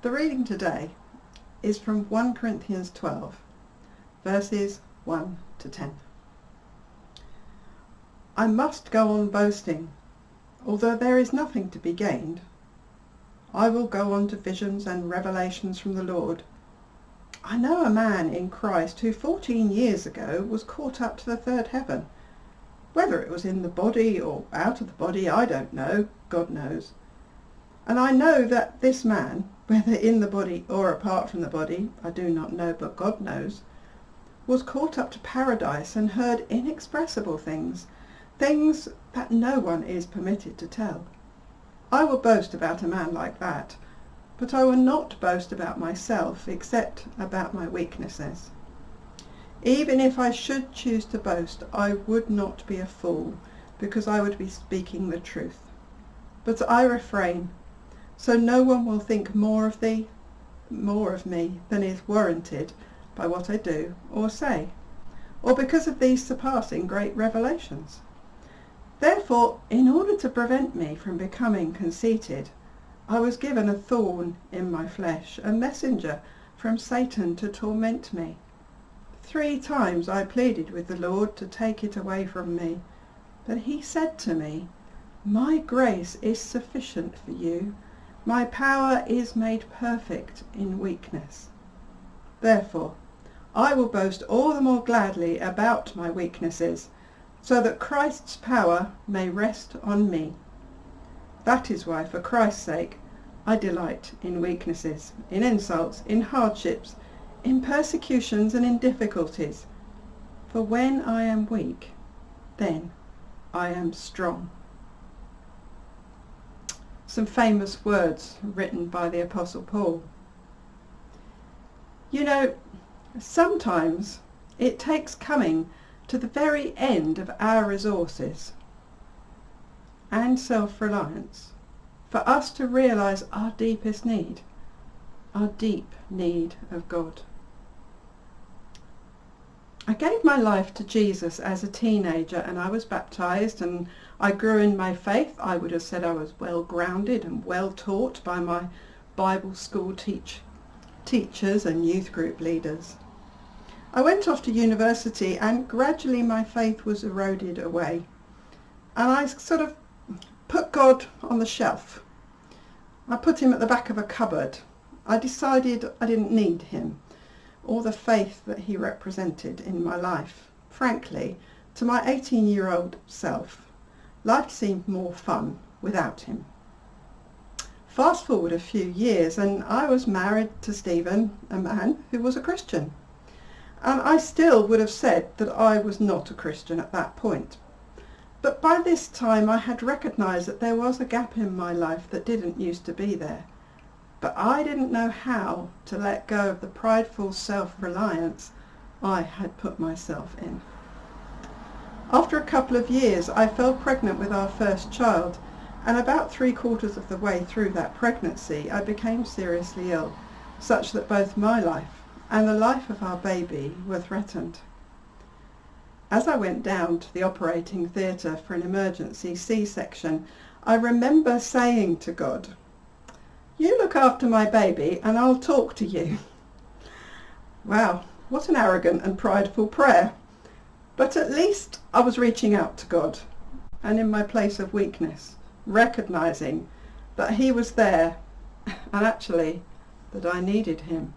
The reading today is from 1 Corinthians 12, verses 1 to 10. I must go on boasting, although there is nothing to be gained. I will go on to visions and revelations from the Lord. I know a man in Christ who 14 years ago was caught up to the third heaven. Whether it was in the body or out of the body, I don't know. God knows. And I know that this man, whether in the body or apart from the body, I do not know, but God knows, was caught up to paradise and heard inexpressible things, things that no one is permitted to tell. I will boast about a man like that, but I will not boast about myself except about my weaknesses. Even if I should choose to boast, I would not be a fool, because I would be speaking the truth. But I refrain, so no one will think more of me than is warranted by what I do or say, or because of these surpassing great revelations. Therefore, in order to prevent me from becoming conceited, I was given a thorn in my flesh, a messenger from Satan to torment me. 3 times I pleaded with the Lord to take it away from me, but he said to me, "My grace is sufficient for you. My power is made perfect in weakness." Therefore, I will boast all the more gladly about my weaknesses, so that Christ's power may rest on me. That is why, for Christ's sake, I delight in weaknesses, in insults, in hardships, in persecutions and in difficulties. For when I am weak, then I am strong. Some famous words written by the Apostle Paul. You know, sometimes it takes coming to the very end of our resources and self-reliance for us to realize our deepest need, our deep need of God. I gave my life to Jesus as a teenager, and I was baptized, and I grew in my faith. I would have said I was well grounded and well taught by my Bible school teachers and youth group leaders. I went off to university, and gradually my faith was eroded away, and I sort of put God on the shelf. I put him at the back of a cupboard. I decided I didn't need him or the faith that he represented in my life. Frankly, to my 18-year-old self, life seemed more fun without him. Fast forward a few years, and I was married to Stephen, a man who was a Christian. And I still would have said that I was not a Christian at that point. But by this time I had recognized that there was a gap in my life that didn't used to be there. But I didn't know how to let go of the prideful self-reliance I had put myself in. After a couple of years, I fell pregnant with our first child, and about 3/4 of the way through that pregnancy, I became seriously ill, such that both my life and the life of our baby were threatened. As I went down to the operating theatre for an emergency C-section, I remember saying to God, "You look after my baby and I'll talk to you." Wow, what an arrogant and prideful prayer. But at least I was reaching out to God, and in my place of weakness, recognizing that he was there, and actually that I needed him.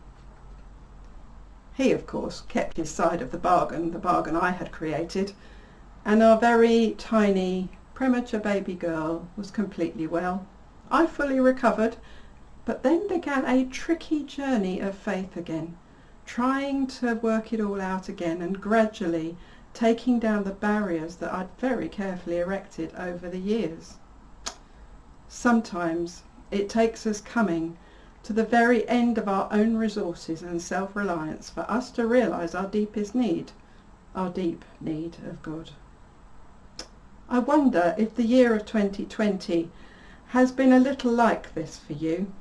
He, of course, kept his side of the bargain I had created, and our very tiny premature baby girl was completely well. I fully recovered, but then began a tricky journey of faith again, trying to work it all out again and gradually taking down the barriers that I'd very carefully erected over the years. Sometimes it takes us coming to the very end of our own resources and self-reliance for us to realize our deepest need, our deep need of God. I wonder if the year of 2020 has been a little like this for you.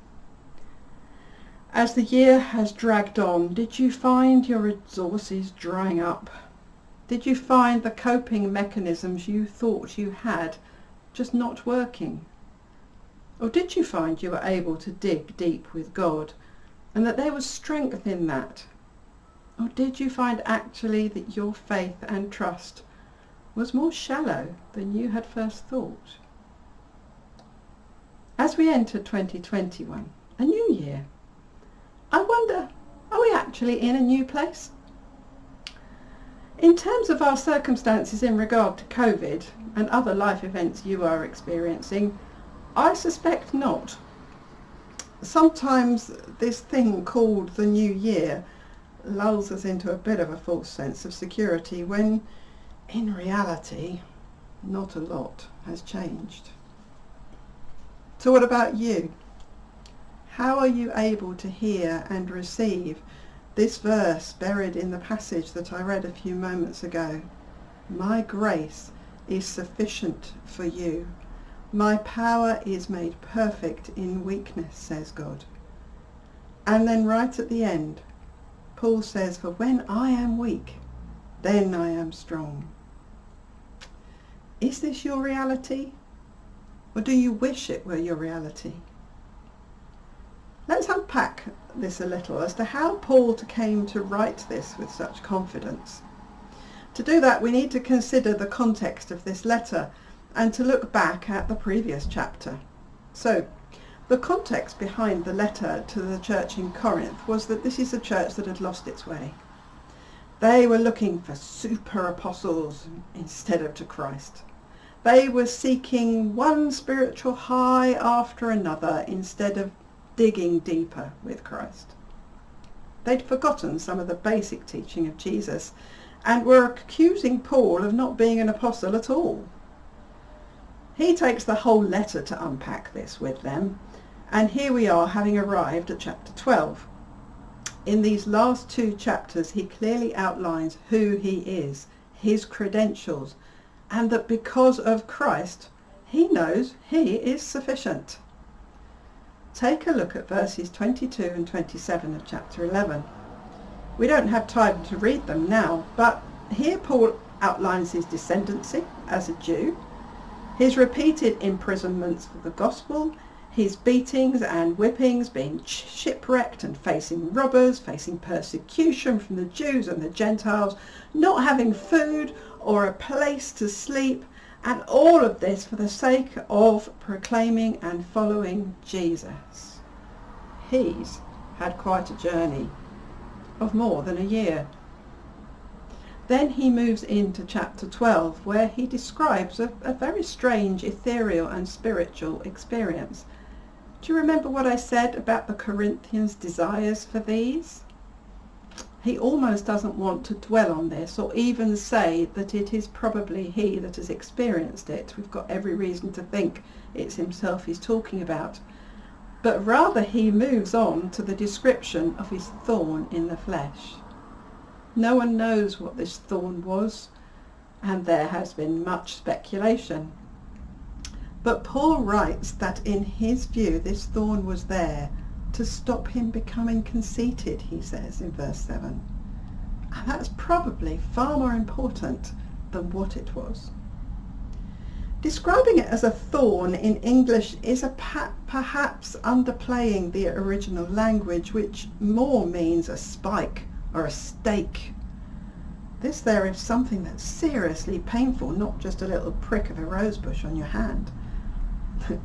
As the year has dragged on, did you find your resources drying up? Did you find the coping mechanisms you thought you had just not working? Or did you find you were able to dig deep with God and that there was strength in that? Or did you find actually that your faith and trust was more shallow than you had first thought? As we enter 2021, a new year, I wonder, are we actually in a new place? In terms of our circumstances in regard to COVID and other life events you are experiencing, I suspect not. Sometimes this thing called the new year lulls us into a bit of a false sense of security when, in reality, not a lot has changed. So what about you? How are you able to hear and receive this verse buried in the passage that I read a few moments ago? My grace is sufficient for you. My power is made perfect in weakness, says God. And then right at the end, Paul says, for when I am weak, then I am strong. Is this your reality? Or do you wish it were your reality? Let's unpack this a little as to how Paul came to write this with such confidence. To do that, we need to consider the context of this letter and to look back at the previous chapter. So, the context behind the letter to the church in Corinth was that this is a church that had lost its way. They were looking for super apostles instead of to Christ. They were seeking one spiritual high after another instead of digging deeper with Christ. They'd forgotten some of the basic teaching of Jesus and were accusing Paul of not being an apostle at all. He takes the whole letter to unpack this with them, and here we are having arrived at chapter 12. In these last two chapters he clearly outlines who he is, his credentials, and that because of Christ he knows he is sufficient. Take a look at verses 22 and 27 of chapter 11. We don't have time to read them now, but here Paul outlines his descendancy as a Jew, his repeated imprisonments for the gospel, his beatings and whippings, being shipwrecked and facing robbers, facing persecution from the Jews and the Gentiles, not having food or a place to sleep, and all of this for the sake of proclaiming and following Jesus. He's had quite a journey of more than a year. Then he moves into chapter 12, where he describes a very strange ethereal and spiritual experience. Do you remember what I said about the Corinthians' desires for these? He almost doesn't want to dwell on this or even say that it is probably he that has experienced it. We've got every reason to think it's himself he's talking about. But rather he moves on to the description of his thorn in the flesh. No one knows what this thorn was, and there has been much speculation. But Paul writes that in his view this thorn was there to stop him becoming conceited, he says in verse 7. And that's probably far more important than what it was. Describing it as a thorn in English is perhaps underplaying the original language, which more means a spike or a stake. This there is something that's seriously painful, not just a little prick of a rose bush on your hand.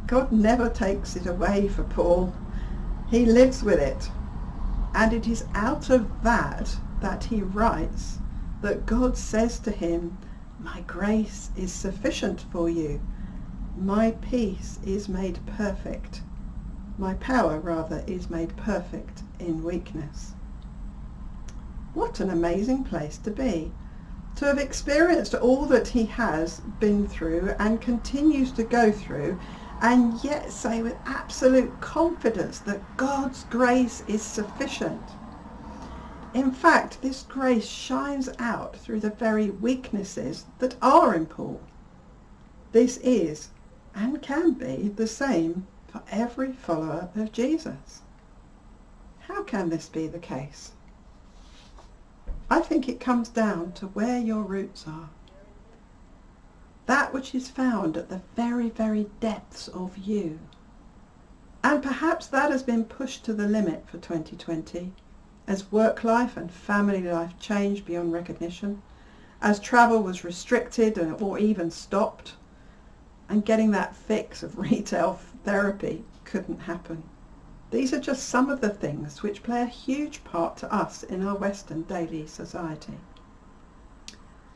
God never takes it away for Paul. He lives with it. And it is out of that he writes that God says to him, my grace is sufficient for you. My peace is made perfect. My power, rather, is made perfect in weakness. What an amazing place to be. To have experienced all that he has been through and continues to go through, and yet say with absolute confidence that God's grace is sufficient. In fact, this grace shines out through the very weaknesses that are in Paul. This is, and can be, the same for every follower of Jesus. How can this be the case? I think it comes down to where your roots are. That which is found at the very, very depths of you. And perhaps that has been pushed to the limit for 2020 as work life and family life changed beyond recognition, as travel was restricted or even stopped, and getting that fix of retail therapy couldn't happen. These are just some of the things which play a huge part to us in our Western daily society.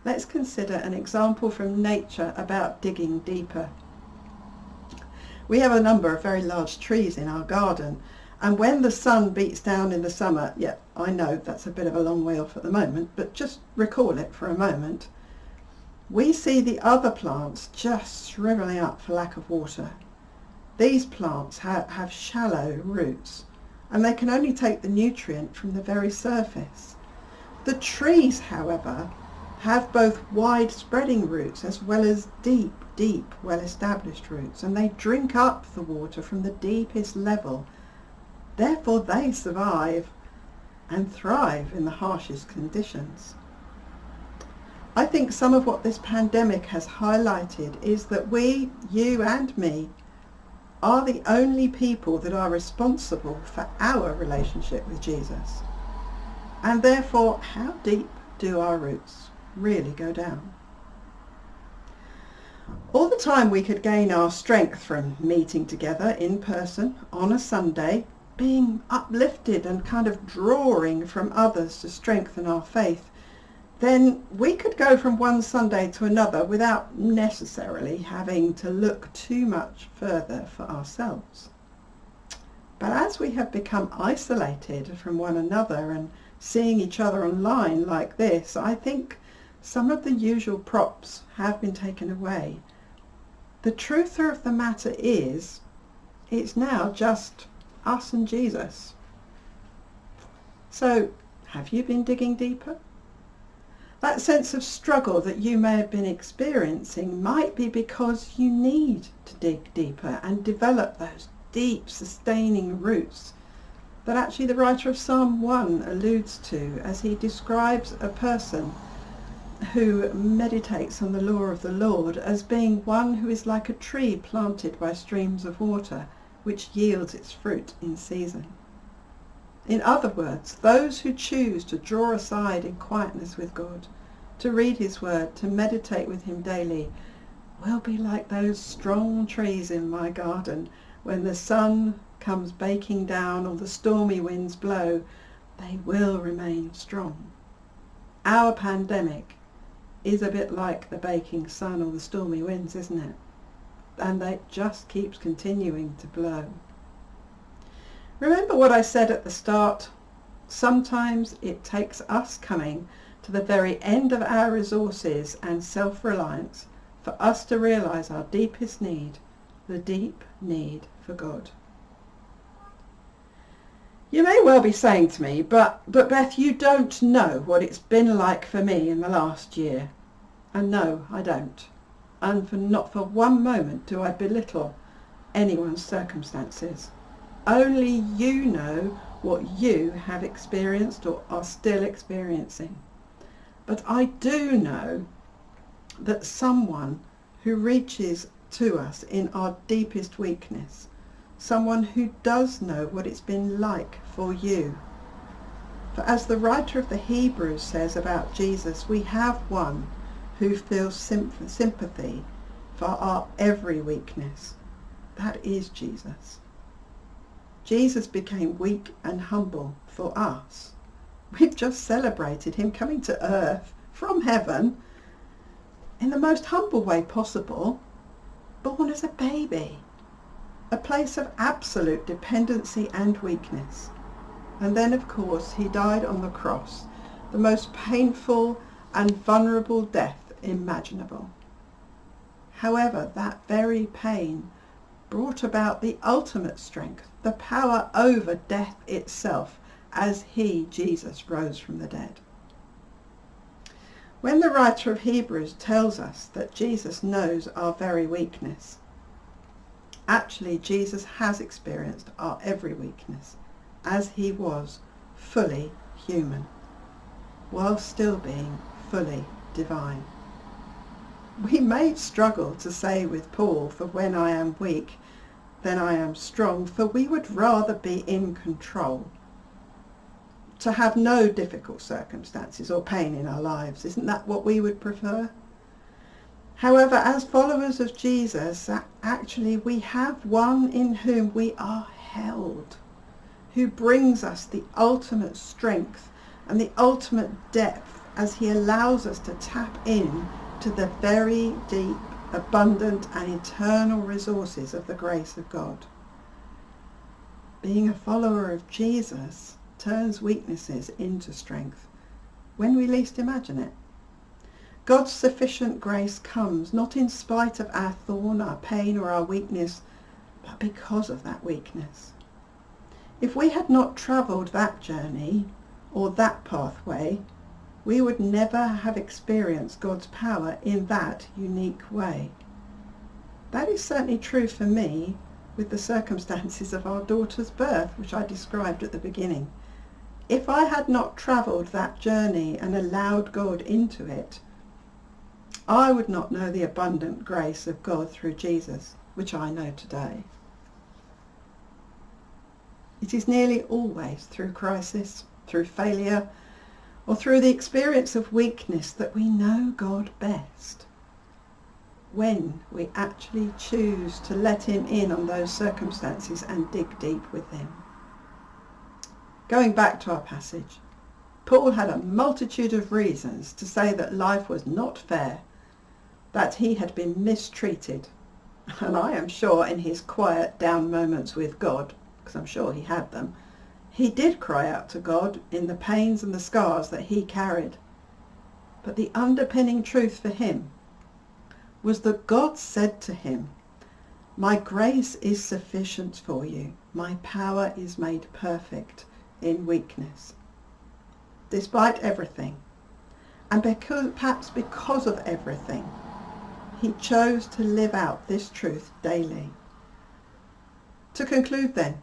Let's consider an example from nature about digging deeper. We have a number of very large trees in our garden, and when the sun beats down in the summer, yeah, I know that's a bit of a long way off at the moment, but just recall it for a moment, we see the other plants just shriveling up for lack of water. These plants have shallow roots, and they can only take the nutrient from the very surface. The trees, however, have both wide spreading roots as well as deep, well-established roots, and they drink up the water from the deepest level. Therefore they survive and thrive in the harshest conditions. I think some of what this pandemic has highlighted is that we, you and me, are the only people that are responsible for our relationship with Jesus. And therefore, how deep do our roots really go down? All the time we could gain our strength from meeting together in person on a Sunday, being uplifted and kind of drawing from others to strengthen our faith, then we could go from one Sunday to another without necessarily having to look too much further for ourselves. But as we have become isolated from one another and seeing each other online like this, I think some of the usual props have been taken away. The truth of the matter is, it's now just us and Jesus. So, have you been digging deeper? That sense of struggle that you may have been experiencing might be because you need to dig deeper and develop those deep, sustaining roots that actually the writer of Psalm 1 alludes to as he describes a person who meditates on the law of the Lord as being one who is like a tree planted by streams of water, which yields its fruit in season. In other words, those who choose to draw aside in quietness with God, to read his word, to meditate with him daily, will be like those strong trees in my garden. When the sun comes baking down or the stormy winds blow, they will remain strong. Our pandemic is a bit like the baking sun or the stormy winds, isn't it? And it just keeps continuing to blow. Remember what I said at the start? Sometimes it takes us coming to the very end of our resources and self-reliance for us to realize our deepest need, the deep need for God. You may well be saying to me, but Beth, you don't know what it's been like for me in the last year. And no, I don't. And not for one moment do I belittle anyone's circumstances. Only you know what you have experienced or are still experiencing. But I do know that someone who reaches to us in our deepest weakness, someone who does know what it's been like for you. For as the writer of the Hebrews says about Jesus, we have one who feels sympathy for our every weakness. That is Jesus. Jesus became weak and humble for us. We've just celebrated him coming to earth from heaven in the most humble way possible, born as a baby, a place of absolute dependency and weakness. And then, of course, he died on the cross, the most painful and vulnerable death imaginable. However, that very pain brought about the ultimate strength, the power over death itself, as he, Jesus, rose from the dead. When the writer of Hebrews tells us that Jesus knows our very weakness, actually Jesus has experienced our every weakness, as he was fully human, while still being fully divine. We may struggle to say with Paul, for when I am weak, then I am strong, for we would rather be in control, to have no difficult circumstances or pain in our lives. Isn't that what we would prefer? However, as followers of Jesus, actually we have one in whom we are held, who brings us the ultimate strength and the ultimate depth as he allows us to tap in to the very deep, abundant and eternal resources of the grace of God. Being a follower of Jesus turns weaknesses into strength when we least imagine it. God's sufficient grace comes not in spite of our thorn, our pain or our weakness, but because of that weakness. If we had not travelled that journey or that pathway, we would never have experienced God's power in that unique way. That is certainly true for me with the circumstances of our daughter's birth, which I described at the beginning. If I had not travelled that journey and allowed God into it, I would not know the abundant grace of God through Jesus, which I know today. It is nearly always through crisis, through failure, or through the experience of weakness that we know God best, when we actually choose to let him in on those circumstances and dig deep with him. Going back to our passage, Paul had a multitude of reasons to say that life was not fair, that he had been mistreated, and I am sure in his quiet down moments with God, because I'm sure he had them, he did cry out to God in the pains and the scars that he carried. But the underpinning truth for him was that God said to him, "My grace is sufficient for you. My power is made perfect in weakness." Despite everything, and perhaps because of everything, he chose to live out this truth daily. To conclude then,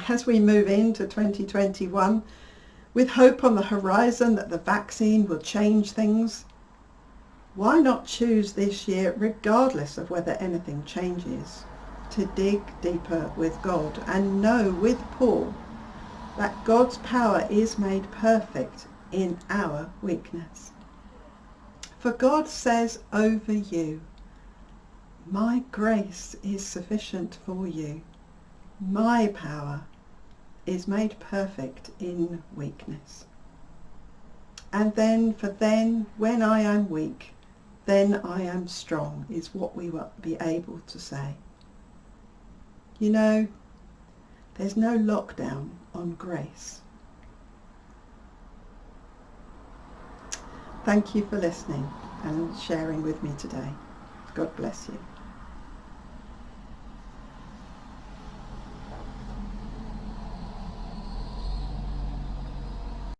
as we move into 2021, with hope on the horizon that the vaccine will change things, why not choose this year, regardless of whether anything changes, to dig deeper with God and know with Paul that God's power is made perfect in our weakness. For God says over you, "My grace is sufficient for you. My power is made perfect in weakness." And then, when I am weak, then I am strong, is what we will be able to say. You know, there's no lockdown on grace. Thank you for listening and sharing with me today. God bless you.